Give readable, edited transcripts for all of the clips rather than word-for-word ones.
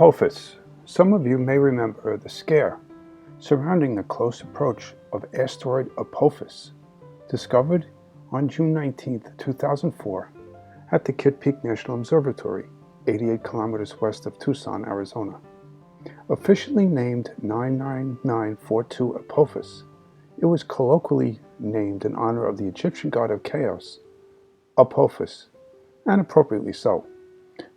Apophis. Some of you may remember the scare surrounding the close approach of asteroid Apophis, discovered on June 19, 2004 at the Kitt Peak National Observatory, 88 kilometers west of Tucson, Arizona. Officially named 99942 Apophis, it was colloquially named in honor of the Egyptian god of chaos, Apophis, and appropriately so.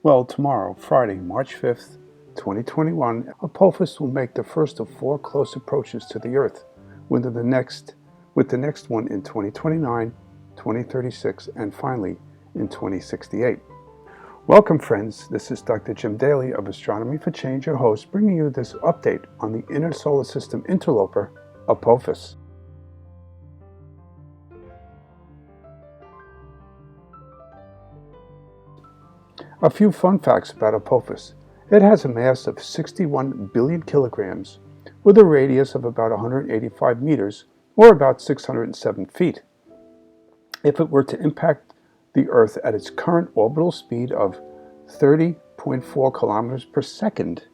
Well, tomorrow, Friday, March 5th, 2021, Apophis will make the first of 4 close approaches to the Earth, with the next one in 2029, 2036, and finally in 2068. Welcome, friends. This is Dr. Jim Daly of Astronomy for Change, your host, bringing you this update on the inner solar system interloper, Apophis. A few fun facts about Apophis. It has a mass of 61 billion kilograms with a radius of about 185 meters or about 607 feet. If it were to impact the Earth at its current orbital speed of 30.4 kilometers per second,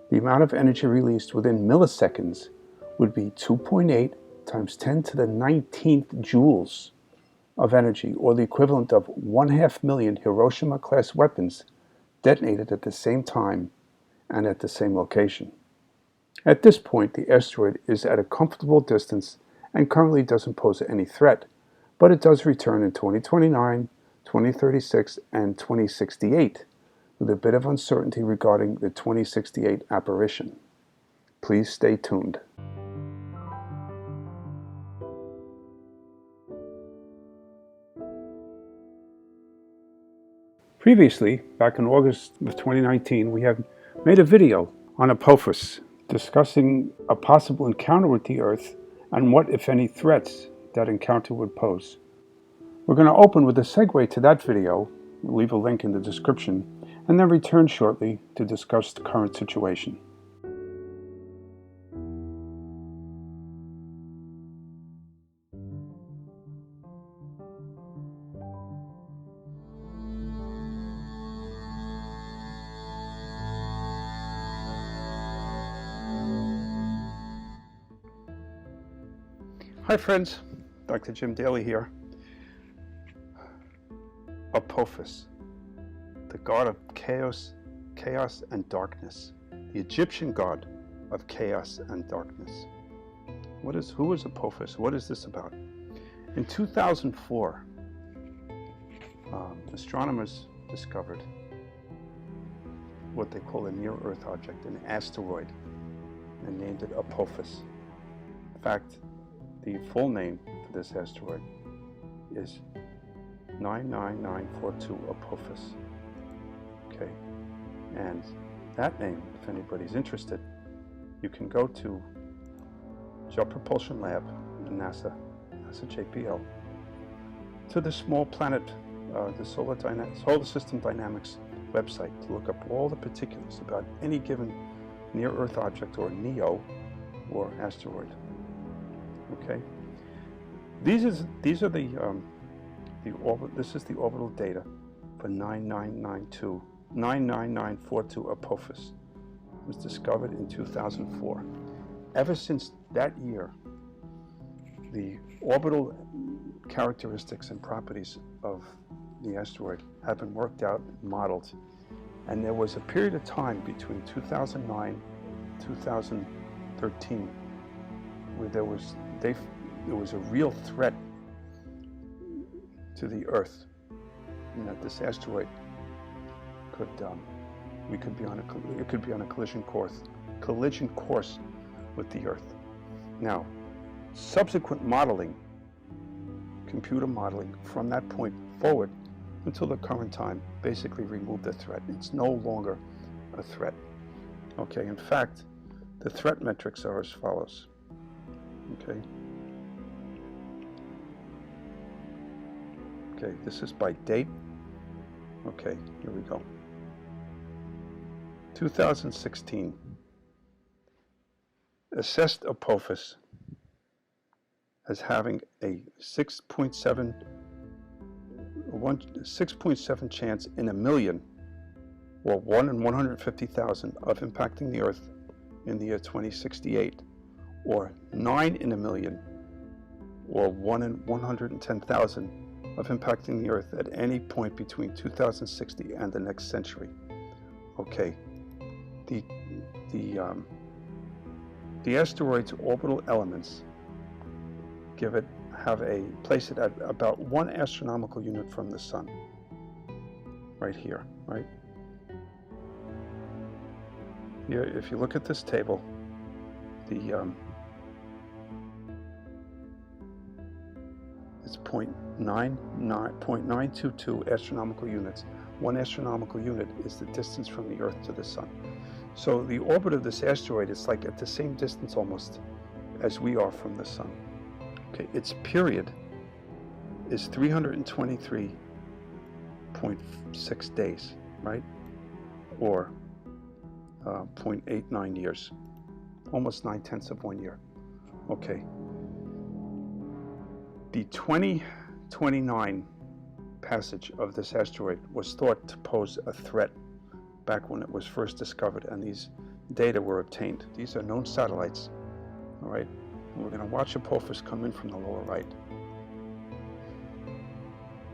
the amount of energy released within milliseconds would be 2.8 times 10 to the 19th joules of energy, or the equivalent of 500,000 Hiroshima-class weapons detonated at the same time and at the same location. At this point, the asteroid is at a comfortable distance and currently doesn't pose any threat, but it does return in 2029, 2036, and 2068, with a bit of uncertainty regarding the 2068 apparition. Please stay tuned. Previously, back in August of 2019, we have made a video on Apophis discussing a possible encounter with the Earth and what, if any, threats that encounter would pose. We're going to open with a segue to that video, we'll leave a link in the description, and then return shortly to discuss the current situation. Hi friends, Dr. Jim Daly here. Apophis, the god of chaos and darkness, the Egyptian god of chaos and darkness. Who is Apophis? What is this about? In 2004, astronomers discovered what they call a near-Earth object, an asteroid, and named it Apophis. In fact, the full name for this asteroid is 99942 Apophis. Okay, and that name, if anybody's interested, you can go to Jet Propulsion Lab in NASA JPL, to the Small Planet, the Solar System Dynamics website to look up all the particulars about any given near-Earth object, or NEO, or asteroid. Okay, this is the orbital data for 99942 Apophis. It was discovered in 2004. Ever since that year, the orbital characteristics and properties of the asteroid have been worked out, modeled, and there was a period of time between 2009 and 2013 where there was a real threat to the Earth, and that this asteroid could be on a collision course with the Earth. Now, subsequent modeling, computer modeling from that point forward until the current time, basically removed the threat. It's no longer a threat. Okay, in fact, the threat metrics are as follows. Okay, this is by date. Okay, here we go. 2016. Assessed Apophis as having a 6.7 chance in a million or 1 in 150,000 of impacting the Earth in the year 2068, or 9 in a million, or 1 in 110,000 of impacting the Earth at any point between 2060 and the next century. Okay, the asteroid's orbital elements place it at about 1 astronomical unit from the Sun. Right here, right? Here, if you look at this table, it's 0.922 astronomical units. 1 astronomical unit is the distance from the Earth to the Sun. So the orbit of this asteroid is like at the same distance almost as we are from the Sun. Okay, its period is 323.6 days, right? Or 0.89 years, almost 9/10 of 1 year. Okay. The 2029 passage of this asteroid was thought to pose a threat back when it was first discovered and these data were obtained. These are known satellites, all right? And we're going to watch Apophis come in from the lower right.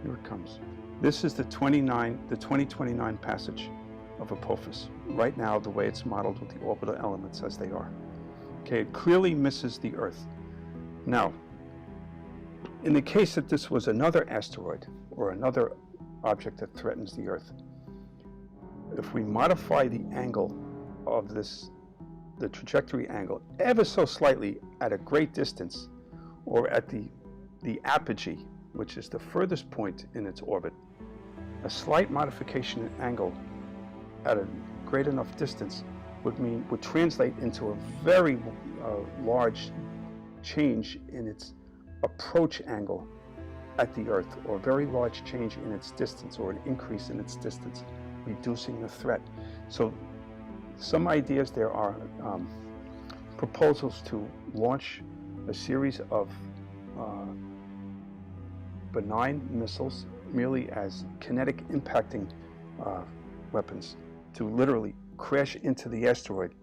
Here it comes. This is the 2029 passage of Apophis. Right now, the way it's modeled with the orbital elements as they are. Okay, it clearly misses the Earth. Now, in the case that this was another asteroid or another object that threatens the Earth, if we modify the angle of the trajectory angle ever so slightly at a great distance, or at the apogee, which is the furthest point in its orbit, a slight modification in angle at a great enough distance would translate into a very large change in its approach angle at the Earth, or a very large change in its distance, or an increase in its distance, reducing the threat. So some ideas there are proposals to launch a series of benign missiles merely as kinetic impacting weapons to literally crash into the asteroid,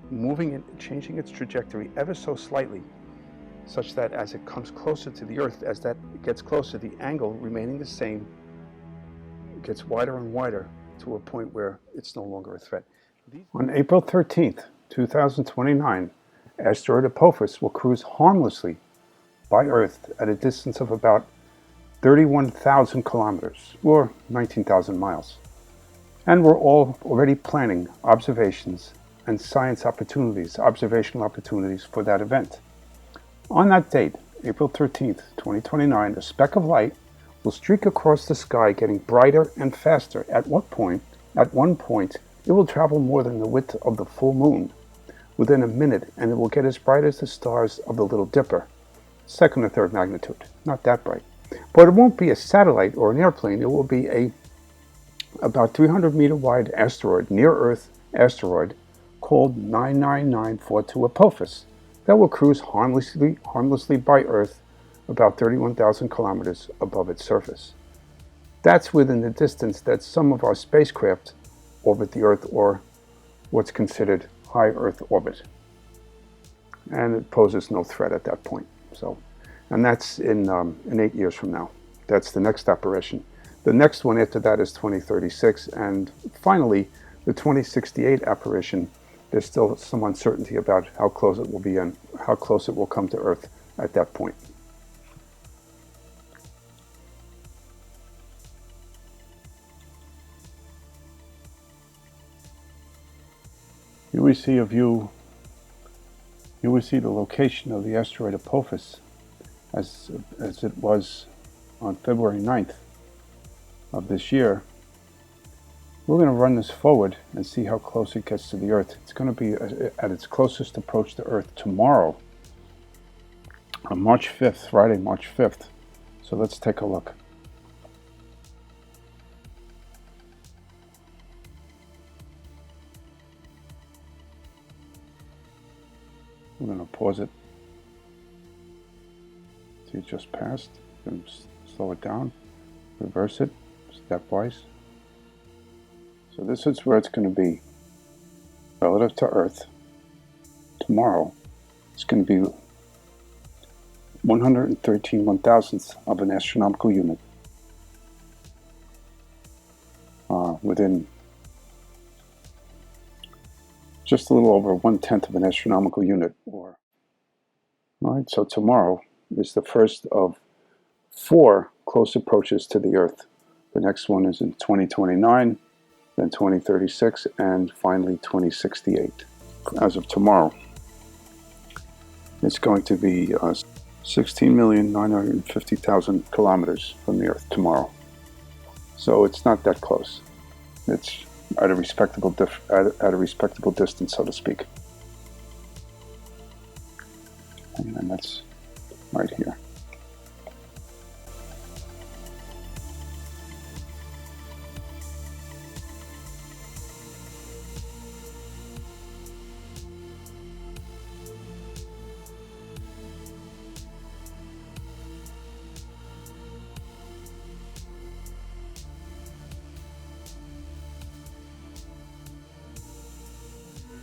moving it, changing its trajectory ever so slightly, such that as it comes closer to the Earth, as that gets closer, the angle remaining the same gets wider and wider to a point where it's no longer a threat. On April 13th, 2029, asteroid Apophis will cruise harmlessly by Earth at a distance of about 31,000 kilometers, or 19,000 miles. And we're all already planning observations and observational opportunities for that event. On that date, April 13th, 2029, a speck of light will streak across the sky, getting brighter and faster. At one point, it will travel more than the width of the full moon within a minute, and it will get as bright as the stars of the Little Dipper, second or third magnitude. Not that bright. But it won't be a satellite or an airplane. It will be a about 300-meter wide asteroid, near-Earth asteroid, called 99942 Apophis, that will cruise harmlessly by Earth about 31,000 kilometers above its surface. That's within the distance that some of our spacecraft orbit the Earth, or what's considered high Earth orbit. And it poses no threat at that point. And that's in 8 years from now. That's the next apparition. The next one after that is 2036, and finally, the 2068 apparition. There's still some uncertainty about how close it will be and how close it will come to Earth at that point. Here we see a view. Here we see the location of the asteroid Apophis as it was on February 9th of this year. We're going to run this forward and see how close it gets to the Earth. It's going to be at its closest approach to Earth tomorrow, on March 5th, Friday, March 5th. So let's take a look. We're going to pause it. See, it just passed. Then slow it down, reverse it stepwise. So this is where it's going to be relative to Earth. Tomorrow, it's going to be 113 1,000th of an astronomical unit. Within just a little over 1/10 of an astronomical unit. All right, so tomorrow is the first of 4 close approaches to the Earth. The next one is in 2029, then 2036, and finally 2068. As of tomorrow, it's going to be 16,950,000 kilometers from the Earth tomorrow. So it's not that close. It's at a respectable distance, so to speak. And that's right here.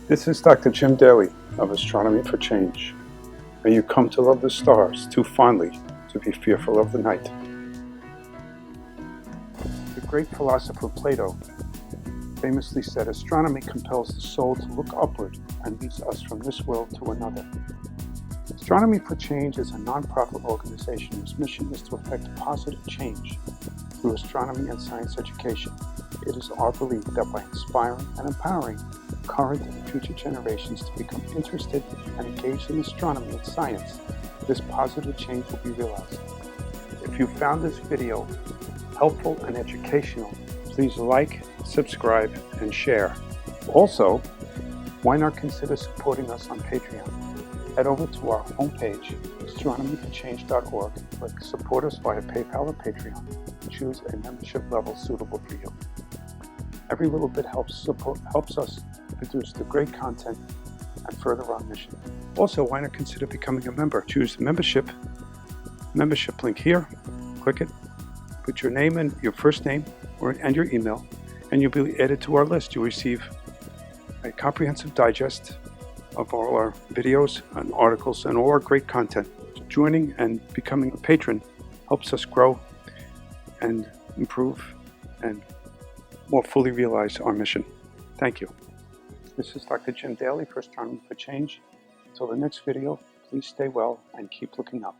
This is Dr. Jim Daly of Astronomy for Change. May you come to love the stars too fondly to be fearful of the night. The great philosopher Plato famously said, "Astronomy compels the soul to look upward and leads us from this world to another." Astronomy for Change is a non-profit organization whose mission is to effect positive change through astronomy and science education. It is our belief that by inspiring and empowering current and future generations to become interested and engaged in astronomy and science, this positive change will be realized. If you found this video helpful and educational, please like, subscribe, and share. Also, why not consider supporting us on Patreon? Head over to our homepage, astronomyforchange.org, click Support Us via PayPal or Patreon, and choose a membership level suitable for you. Every little bit helps us produce the great content and further our mission. Also, why not consider becoming a member? Choose the membership link here, click it, put your name and your first name and your email, and you'll be added to our list. You'll receive a comprehensive digest of all our videos and articles and all our great content. Joining and becoming a patron helps us grow and improve and more fully realize our mission. Thank you. This is Dr. Jim Daly for Astronomy for Change. Until the next video, please stay well and keep looking up.